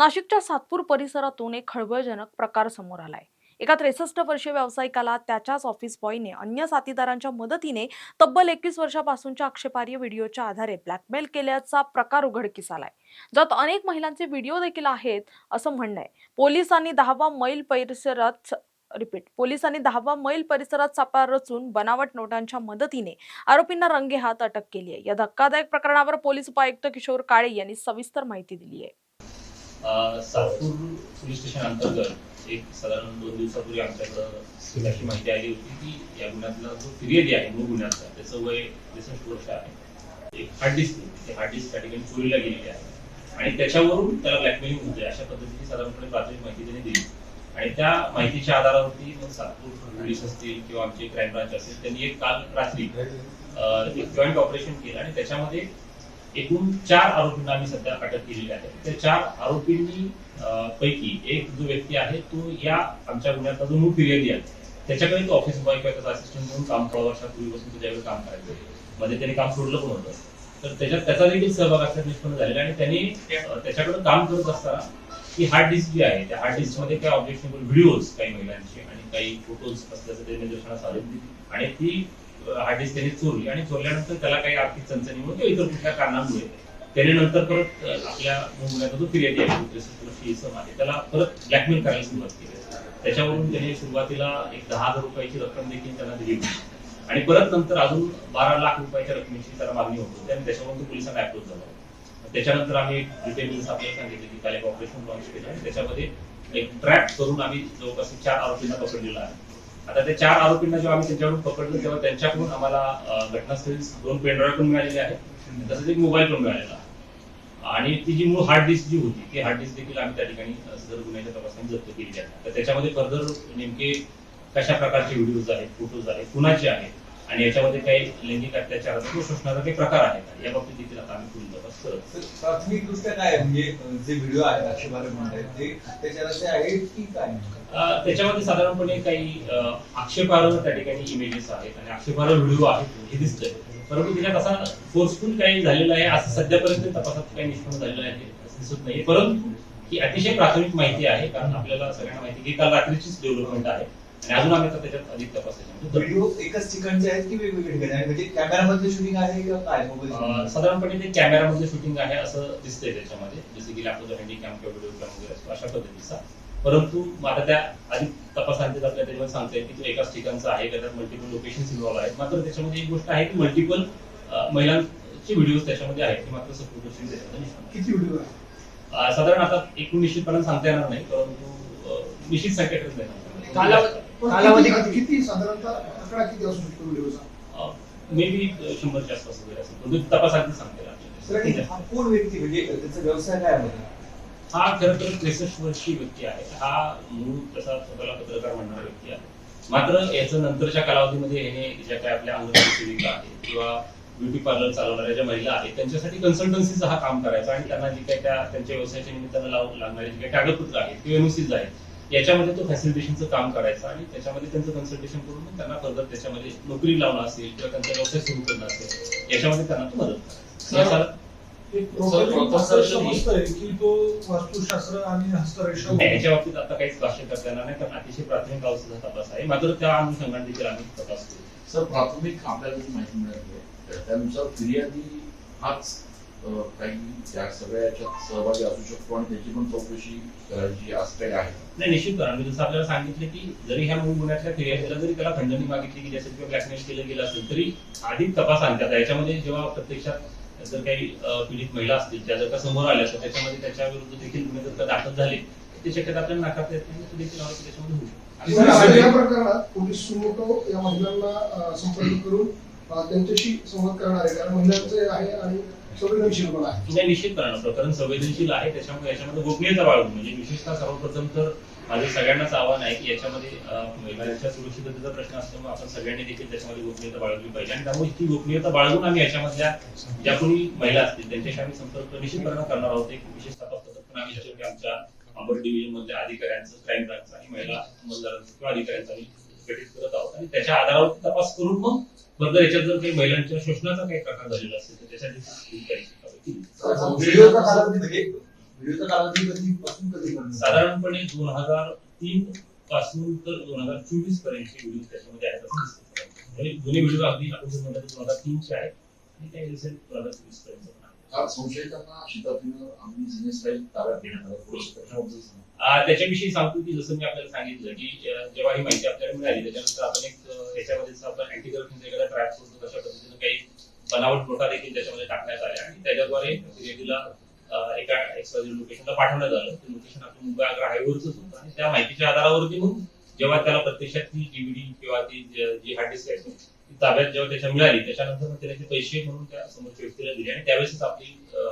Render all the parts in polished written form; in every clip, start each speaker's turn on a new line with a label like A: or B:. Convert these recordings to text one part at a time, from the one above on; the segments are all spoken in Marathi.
A: नाशिकच्या सातपूर परिसरातून एक खळबळजनक प्रकार समोर आलाय। एका 63 वर्षीय व्यावसायिकाला त्याच्याच ऑफिस बॉयने अन्य साथीदारांच्या मदतीने तब्बल 21 वर्षापासूनच्या आक्षेपार्ह व्हिडिओच्या आधारे ब्लॅकमेल केल्याचा प्रकार उघडकीस आलाय, ज्यात अनेक महिलांचे व्हिडिओ देखील आहेत असं म्हणणं आहे। पोलिसांनी 10वा मैल परिसरात सापळा रचून बनावट नोटांच्या मदतीने आरोपींना रंगेहात अटक केली आहे। या धक्कादायक प्रकरणावर पोलीस उपायुक्त किशोर काळे यांनी सविस्तर माहिती दिली आहे।
B: सातपूर पोलीस स्टेशन अंतर्गत एक साधारण 2 दिवसापूर्वी आमच्याकडे अशी माहिती आली होती की या गुन्ह्यातला जो फिर्यादी आहे मूळ गुन्ह्याचा त्याचं वय 63 वर्ष आहे। एक हार्ड डिस्क त्या ठिकाणी चोरीला गेलेली आहे आणि त्याच्यावरून त्याला ब्लॅकमेलिंग होते अशा पद्धतीने साधारणपणे प्राथमिक माहिती त्यांनी दिली आणि त्या माहितीच्या आधारावरती मग सातपूर पोलीस असतील किंवा आमचे क्राईम ब्रांच असेल त्यांनी एक काल रात्री एक जॉईंट ऑपरेशन केलं आणि त्याच्यामध्ये एकूण 4 आरोपींना आम्ही सध्या अटक केलेली आहे। त्या 4 आरोपींनी पैकी एक जो व्यक्ती आहे तो या आमच्या गुन्ह्यातला जो मूळ फिर्यादी आहे त्याच्याकडे तो ऑफिस बॉय किंवा त्याचा असिस्टंट म्हणून काम 3 वर्षापूर्वीपासून त्याच्याकडे काम करायचं मध्ये त्याने काम सोडलं पण होतं, तर त्याच्यात त्याचा देखील सहभाग असल्याचं निष्पन्न झालेला आणि त्यांनी त्याच्याकडे काम करत असताना ही हार्ड डिस्क जी आहे त्या हार्ड डिस्क मध्ये काही ऑब्जेक्शनेबल व्हिडिओज काही महिलांचे आणि काही फोटोज असल्याचं ते निदर्शनास आले आणि ती हार्ड डिस्क त्यांनी चोरली आणि चोरल्यानंतर त्याला काही आर्थिक चणचणीमुळे किंवा इतर कुठल्या कारणामुळे त्याने नंतर परत आपल्या मुंबईचा जो फिर्यादी आहे त्याला परत ब्लॅकमेल करायला सुरुवात केली। त्याच्यावरून त्याने सुरुवातीला एक 10,000 रुपयाची रक्कम देखील त्यांना दिली होती आणि परत नंतर अजून 12 लाख रुपयाच्या रकमेची त्याला मागणी होत होती आणि त्याच्यावरून तो पोलिसांना अप्रोच झाला। त्याच्यानंतर आम्ही डिटेल्स आपल्याला सांगितले की काल एक ऑपरेशन लॉन्च केलं आणि त्याच्यामध्ये एक ट्रॅप करून आम्ही जवळपास 4 आरोपींना पकडलेला आहे। आता त्या 4 आरोपींना जेव्हा आम्ही त्यांच्याकडून पकडलं तेव्हा त्यांच्याकडून आम्हाला घटनास्थळी 2 पेनड्राईव्ह पण मिळालेले आहेत, तसंच एक मोबाईल पण मिळालेला आणि ती जी मूळ हार्ड डिस्क जी होती ती हार्ड डिस्क देखील आम्ही त्या ठिकाणी सदर गुन्ह्याच्या तपासात जप्त केली आहे। तर त्याच्यामध्ये फर्दर नेमके कशा प्रकारचे व्हिडिओज आहेत, फोटोज आहेत, कुणाचे आहेत आणि याच्यामध्ये काही लैंगिक अत्याचाराचा किंवा शोषणाचा काही प्रकार आहेत या बाबतीत देखील आता आम्ही पुढील तपास करत।
C: प्राथमिक दृष्ट्या काय म्हणजे जे व्हिडिओ आहेत आक्षेपार्ह म्हणतात ते अत्याचाराचे आहेत की काय?
B: त्याच्यामध्ये साधारणपणे काही आक्षेपार्ह त्या ठिकाणी इमेजेस आहेत आणि आक्षेपार्ह व्हिडिओ आहेत हे दिसतंय, परंतु त्याच्यात असा फोर्सफुल काही झालेलं आहे असं सध्यापर्यंत तपासात काही निष्पन्न झालेलं आहे असं दिसत नाही, परंतु ही अतिशय प्राथमिक माहिती आहे कारण आपल्याला सगळ्यांना माहिती की काल रात्रीचीच डेव्हलपमेंट आहे आणि अजून आम्ही त्याच्यात अधिक तपास
C: व्हिडिओ एकाच ठिकाणचे आहेत की वेगवेगळे ठिकाणी आहेत, म्हणजे कॅमेरामधले शूटिंग आहे किंवा काय? मोबाईल
B: साधारणपणे ते कॅमेरामधले शूटिंग आहे असं दिसतंय त्याच्यामध्ये, जसे की लॅपटॉप हँडी कॅम किंवा व्हिडिओ कॅम वगैरे असतो अशा पद्धतीचा, परंतु आता त्या अधिक तपासांत आपल्याला त्याच्यामध्ये सांगता येईल की तो एकाच ठिकाणचा आहे का त्यात मल्टिपल लोकेशन्स इन्व्हॉल्व आहेत। मात्र त्याच्यामध्ये एक गोष्ट आहे की मल्टिपल महिलांचे व्हिडिओज त्याच्यामध्ये आहेत, मात्र सपोर्ट
C: किती व्हिडिओ आहे
B: साधारण आता एकूण निश्चितपणे सांगता येणार नाही, परंतु निश्चित संख्या
D: कालावधी किती साधारणतः आकडा किती असू शकतो व्हिडिओचा?
B: मे बी 100च्या आसपास वगैरे असेल, पण तपासांत सांगता येईल।
C: कोण व्यक्ती म्हणजे त्याचा व्यवसाय काय आहे?
B: हा खरं तर 63 वर्षीय व्यक्ती आहे, हा मूळ तसा स्वतःला पत्रकार म्हणणारा व्यक्ती आहे, मात्र याचं नंतरच्या कालावधीमध्ये याने ज्या काही आपल्या अंगणवाडी सेविका आहेत किंवा ब्युटी पार्लर चालवणाऱ्या ज्या महिला आहेत त्यांच्यासाठी कन्सल्टन्सीचा हा काम करायचा आणि त्यांना जे काही त्यांच्या व्यवसायाच्या निमित्तानं लागणारे जे काही कागदपत्र आहेत किंवा एनओसीज आहेत याच्यामध्ये तो फॅसिलिटेशनचं काम करायचं आणि त्याच्यामध्ये त्यांचं कन्सल्टेशन करून त्यांना फर्दर त्याच्यामध्ये नोकरी लावणं असेल किंवा त्यांचा व्यवसाय सुरू करणं असेल याच्यामध्ये त्यांना तो मदत करायचा।
D: की तो वास्तुशास्त्र आणि हस्तरेषा
B: याच्या बाबतीत आता काहीच भाष्य करता येणार नाही कारण अतिशय प्राथमिक अवस्थेचा तपास आहे, मात्र त्या अनुषंगाने देखील आम्ही तपास करू।
E: सर, प्राथमिक आपल्याला जी माहिती मिळाली त्यानुसार फिर्यादी हाच काही त्या सगळ्या याच्यात सहभागी असू शकतो आणि त्याची पण चौकशी करायची असं काही आहे?
B: नाही, निश्चित करा। मी जसं आपल्याला सांगितलं की जरी ह्या मूळ गुन्ह्यातल्या फिर्यादीला जरी त्याला खंडणी मागितली गेली असेल किंवा ब्लॅकमेल केलं गेलं असेल तरी अधिक तपास आणतात। याच्यामध्ये जेव्हा प्रत्यक्षात जर काही पीडित महिला असतील त्या जर का समोर आल्या तर त्याच्यामध्ये त्याच्या विरुद्ध देखील गुन्हे जर का दाखल झाले ते शक्यता आपल्याला नाकारता येत नाही, तो देखील आरोपी त्याच्यामध्ये होऊ शकतो।
D: या प्रकरणात पोलीस सुमोटो या महिलांना संपर्क करून त्यांच्याशी संवाद करणार आहे कारण महिलांचे आहे आणि संवेदनशील पण आहे।
B: नाही, निश्चित करणं प्रकरण संवेदनशील आहे, त्याच्यामुळे याच्यामध्ये गोपनीयता बाळगून म्हणजे विशेषतः सर्वप्रथम तर माझं सगळ्यांनाच आव्हान आहे की याच्यामध्ये महिलांच्या सुरक्षिततेचा प्रश्न असल्यामुळे आपण सगळ्यांनी देखील त्याच्यामध्ये गोपनीयता बाळगली पाहिजे आणि त्यामुळे ती गोपनीयता बाळगून आम्ही याच्यामधल्या ज्या कोणी महिला असतील त्यांच्याशी आम्ही संपर्क निश्चितपणे करणार आहोत। एक विशेष तपास पथक पण आम्ही की आमच्या अंबड डिव्हिजन मधल्या अधिकाऱ्यांचं, क्राईम ब्रांचचं आणि महिला अंमलदारांचं किंवा अधिकाऱ्यांचं आम्ही गठीत करत आहोत आणि त्याच्या आधारावर तपास करून मग फर्दर याच्यात जर काही महिलांच्या शोषणाचा काही प्रकार झालेला असेल तर त्यासाठी
C: व्हिडिओचा कालावधी कधीपासून कधीपर्यंत?
B: साधारणपणे 2003 पासून तर 2024 पर्यंतचे व्हिडिओ त्याच्यामध्ये आहेत असं दिसतं. म्हणजे जुने व्हिडिओ अगदी आपण जर म्हटलं तर 2003 चे आहेत आणि काही रिसेंट 2024 पर्यंत पण आहेत.
E: हा संशयितांना शिताफीनं आम्ही जिनेस फाईल ताब्यात घेण्यात आला. थोडंसं त्याच्याबद्दल सांगा.
B: त्याच्याविषयी सांगतो की जसं मी आपल्याला सांगितलं की जेव्हा ही माहिती आपल्याला मिळाली त्याच्यानंतर आपण एक याच्यामध्ये आपण अँटी करप्शनचा एखादा ट्रॅप करतो तशा पद्धतीनं काही बनावट नोटा देखील त्याच्यामध्ये टाकण्यात आल्या आणि त्याच्याद्वारे फिर्यादीला एका एक्सपायरी लोकेशनला पाठवण्यात आलं. ते लोकेशन आपलं मुंबई आग्रा हायवेवरच होतं आणि त्या माहितीच्या आधारावरती मग जेव्हा त्याला प्रत्यक्षात ती डीव्हीडी किंवा ती जी हार्ड डिस्क आहे ती ताब्यात जेव्हा त्याच्या मिळाली त्याच्यानंतर मग त्याने ते पैसे म्हणून त्या समोरच्या व्यक्तीला दिले आणि त्यावेळेस आपली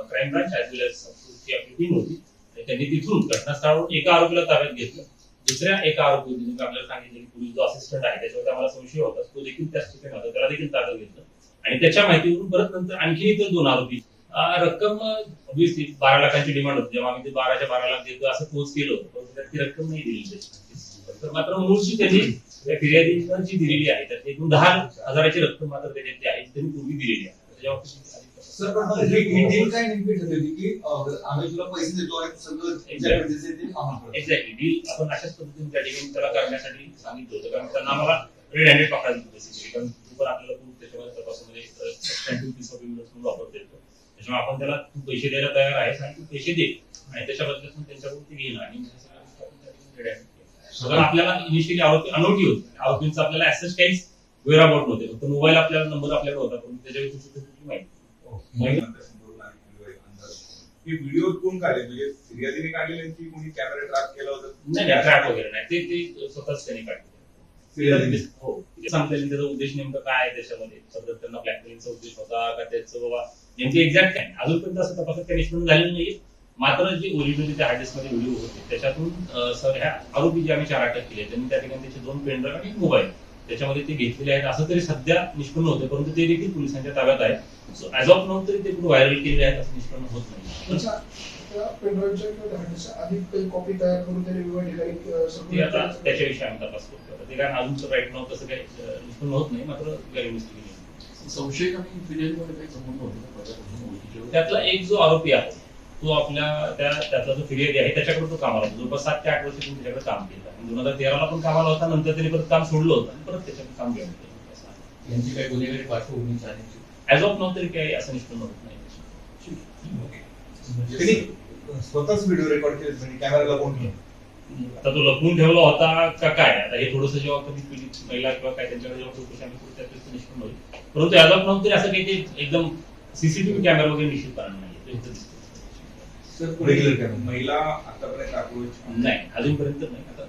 B: क्राईम ब्रांच ॲज वेल एज आपली टीम होती आणि त्यांनी तिथून घटनास्थळावरून एका आरोपीला ताब्यात घेतलं. दुसऱ्या एका आरोपी आपल्याला सांगितलं की पोलीस जो असिस्टंट आहे त्याच्यावर आम्हाला संशय होता तो देखील त्याच ठिकाणी होता त्याला देखील ताब्यात घेतलं आणि त्याच्या माहितीवरून परत नंतर आणखी इतर 2 आरोपी रक्कम ऑब्व्हियसली 12 लाखांची डिमांड होती. जेव्हा आम्ही ते 12च्या 12 लाख देतो असं पोच केलं होतं तर ती रक्कम नाही दिली त्याची. तर मात्र मूळची त्यांनी त्या फिर्यादीनं जी दिलेली आहे त्यात एकूण 10,000ची रक्कम मात्र त्याच्यात आहे त्यांनी पूर्वी दिलेली आहे.
C: सर पण ही डील काय नेमकी ठरली होती की आम्ही तुला पैसे देतो आणि सगळं ज्या गरजेचं ते आम्हाला कळव.
B: एक्झॅक्टली डील आपण अशाच पद्धतीने त्या ठिकाणी त्याला करण्यासाठी सांगितलं होतं कारण त्यांना आम्हाला रेड हँडेड पकडायला बेसिकली कारण तू पण आपल्याला खूप त्याच्यामध्ये तपासामध्ये सबस्टँटिव्ह पीस ऑफ एव्हिडन्स म्हणून वापरता येतो. त्याच्यामुळे आपण त्याला तू पैसे द्यायला तयार आहेस आणि तू पैसे दे आणि त्याच्या बदल्यातून त्यांच्याकडून ते घेणं आणि आपल्याला इनिशियली आरोपी अनोळखी होते. आरोपींचा आपल्याला ऍसेस काहीच वेराबाउट नव्हते. फक्त मोबाईल आपल्याला नंबर आपल्याकडे होता पण त्याच्या व्यतिरिक्त माहिती
F: व्हिडिओ कोण काढले म्हणजे फिर्यादीने काढलेले की कोणी कॅमेरा ट्रॅप केला होता?
B: नाही ट्रॅप वगैरे नाही ते स्वतःच त्यांनी काढले. हो सांगता येईल त्याचा उद्देश नेमका काय आहे त्याच्यामध्ये सध्या त्यांना ब्लॅकमेलिंगचा उद्देश होता का त्याचं बाबा नेमके एक्झॅक्ट काय अजूनपर्यंत असं तपासात काही निष्पन्न झालेलं नाही. मात्र जे ओरिजिनली त्या हार्ड डिस्क मध्ये व्हिडिओ होते त्याच्यातून सर ह्या आरोपी जे आम्ही 4 अटक केले त्यांनी त्या ठिकाणी त्याचे 2 पेनड्राईव्ह आणि मोबाईल त्याच्यामध्ये ते घेतलेले आहेत असं तरी सध्या निष्पन्न होते परंतु ते देखील पोलिसांच्या ताब्यात आहे. सो ऍज ऑफ नाऊ तरी ते व्हायरल केलेले आहेत असं निष्पन्न होत नाही.
D: त्या पेनड्राईव्हच्या किंवा हार्डडिस्कच्या अधिक काही कॉपी तयार करून त्यांनी विविध ठिकाणी
B: ते आता त्याच्याविषयी आम्ही तपास करतो. ते कारण अजून राईट नाव तसं काही निष्पन्न होत नाही मात्र इन्व्हेस्टिगेशन.
E: संशयित आणि फिर्यादीमध्ये काही संबंध होते पहिल्यापासून ओळखीचे?
B: त्यातला एक जो आरोपी आहे तो आपल्या त्यातला जो फिर्यादी आहे त्याच्याकडे तो कामाला होता. जवळपास 7 ते 8 वर्ष त्यांनी त्याच्याकडे काम केलं आणि 2013ला पण कामाला होता. नंतर त्यांनी परत काम सोडलं होतं आणि परत त्याच्याकडे काम केलं.
E: यांची काही गुन्हेगारी पार्श्वभूमी आहे?
B: ऍज ऑफ नाव तरी काही असं निष्पन्न होत नाही.
C: त्यांनी स्वतःच व्हिडिओ रेकॉर्ड केले म्हणजे कॅमेराला कोण केलं?
B: आता तो लपवून ठेवला होता का काय आता हे थोडंसं जेव्हा कधी पीडित महिला किंवा काय त्यांच्याकडे जेव्हा चौकशी आम्ही करू त्यावेळेस निष्पन्न होईल. परंतु ऍज ऑफ नाव तरी असं काही ते एकदम सीसीटीव्ही कॅमेरा वगैरे निश्चित करणार नाही.
C: रेग्युलर कॅमेरा
F: महिला आतापर्यंत अप्रोच
B: नाही अजूनपर्यंत नाही. आता